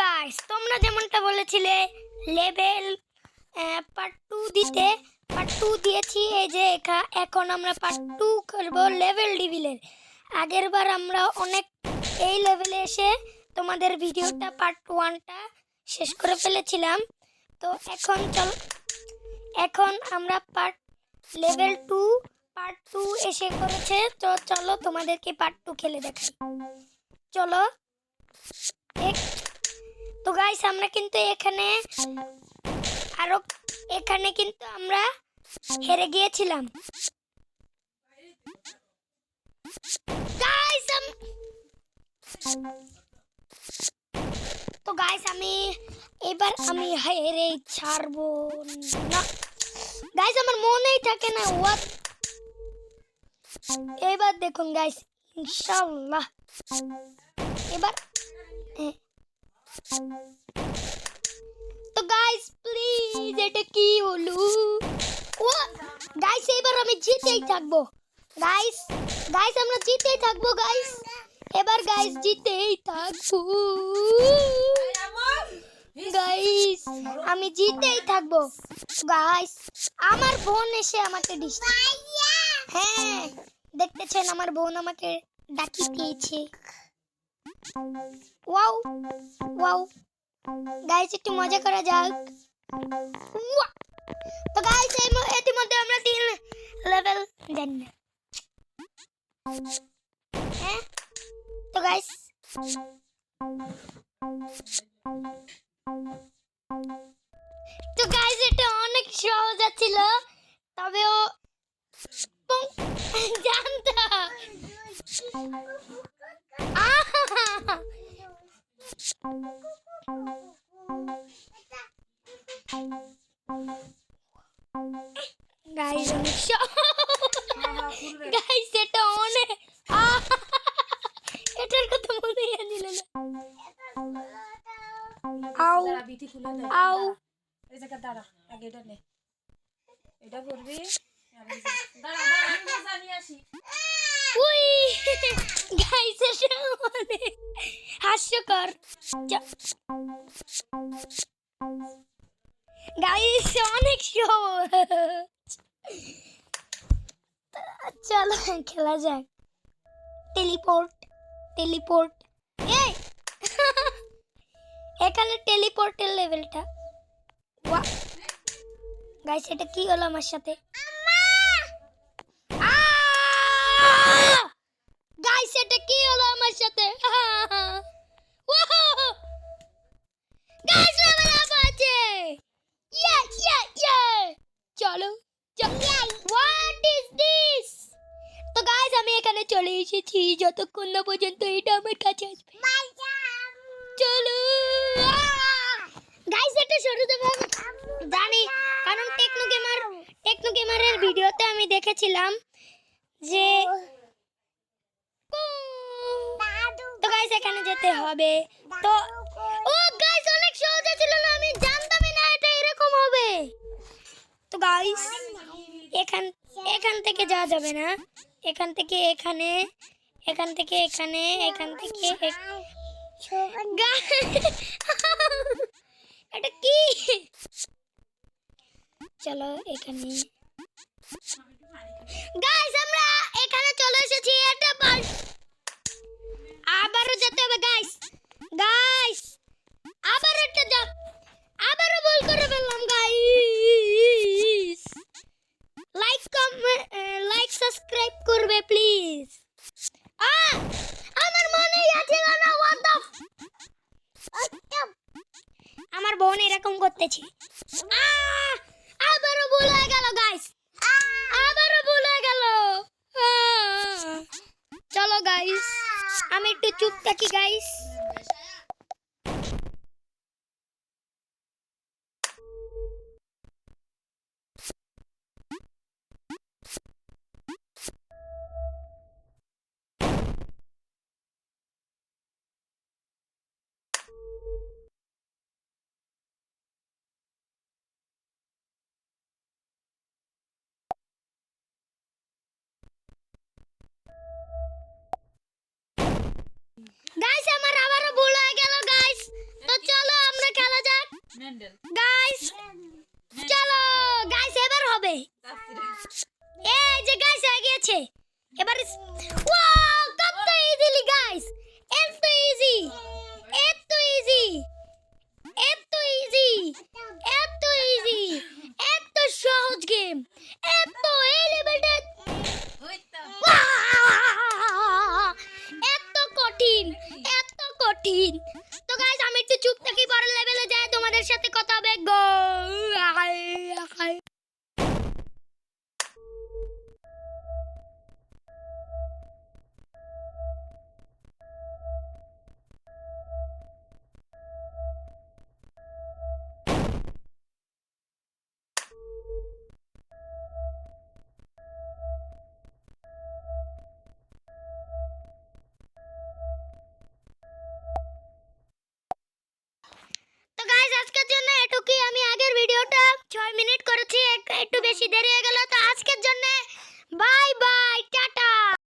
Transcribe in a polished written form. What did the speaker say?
Guys, তোমরা যেমনটা বলেছিলে লেভেল পার্ট 2 দিতে, পার্ট 2 দিয়েছি। এই যে এখন আমরা পার্ট 2 করব লেভেল ডিভিলের। আগের বার আমরা অনেক এই লেভেলে এসে তোমাদের ভিডিওটা পার্ট 1টা শেষ করে ফেলেছিলাম। তো এখন আমরা লেভেল 2 পার্ট 2 এসে করেছে। তো চলো তোমাদেরকে পার্ট 2 খেলে দেখাই। চলো। তো গাইস, আমরা কিন্তু এখানে কিন্তু আমরা হেরে গিয়েছিলাম গাইস। তো গাইস, এবার আমি হেরে ছাড়বো না গাইস, আমার মনেই থাকে না হোয়াট। এবার দেখুন গাইস, ইনশাআল্লাহ এবার তো গাইস প্লিজ, এটা কি হলো? ও গাইস, এবার আমি জিতেই থাকবো গাইস। আমরা জিতেই থাকবো গাইস। এবার গাইস জিতেই থাকবো গাইস, আমি জিতেই থাকবো গাইস। আমার বোন এসে আমাকে হ্যাঁ, দেখতেছেন আমার বোন আমাকে ডাকি দিয়েছে। ওয়াও ওয়াও গাইস, একটু মজা করা যাক। তো গাইস, ইতিমধ্যে আমরা 3 লেভেল দেন। হ্যাঁ, তো গাইস এটা অনেক সহজ ছিল, তবেও জানতো। গাইস এটা অনেক এটার কথা মনে নিল না। আউ আউ এই জায়গা দাঁড়া, আগে এটা নে, এটা করবি। উই গাইস, এটা অনেক হাস্যকর। গাইস অনেক সহজ। চলো খেলা যাক। টেলিপোর্ট এই এখানে টেলিপোর্টের লেভেলটা। গাইস, এটা কি হলো আমার সাথে? গাইস, এটা কি হলো আমার সাথে? গাইস, লেভেল আপ আছে। চলো। What is this? তো গাইস, আমি এখানে চলে এসেছি, যতক্ষণ না পর্যন্ত এটা আমার কাছে আসবে। চলো গাইস, এটা শুরুতে জানি, কারণ টেকনো গেমারের ভিডিওতে আমি দেখেছিলাম যে তো গাইস এখানে যেতে হবে। তো ও গাইস, অনেক সহজ ছিল না, আমি জানতামই না এটা এরকম হবে। তো গাইস, এখান থেকে যাওয়া যাবে না, এখান থেকে এখানে, এখান থেকে এখানে, এখান থেকে এটা কি? চলো এখানে। গাইস, আমরা এখানে চলে এসেছি। এটা আবারও যেতে হবে গাইস। আবারও ভুল করে ফেললাম গাইস। লাইক সাবস্ক্রাইব করবে প্লিজ। আমার মনেই আছে না, what the আমার বোন এরকম করতেছে। আবারও ভুল হয়ে গেল গাইস, আবারও ভুল হয়ে গেল। চলো গাইস, আমি একটু চুপ থাকি গাইস। গাইস, আমার আবার কঠিন। তো গাইস আমি একটু চুপ থাকি, পরের লেভেলে যাই, তোমাদের সাথে কথা হবে। গো তো গাইস আজকের জন্য এটুকুই। আমি আগের ভিডিওটা 6 মিনিট করেছি, একটু বেশি দেরি হয়ে গেল। তো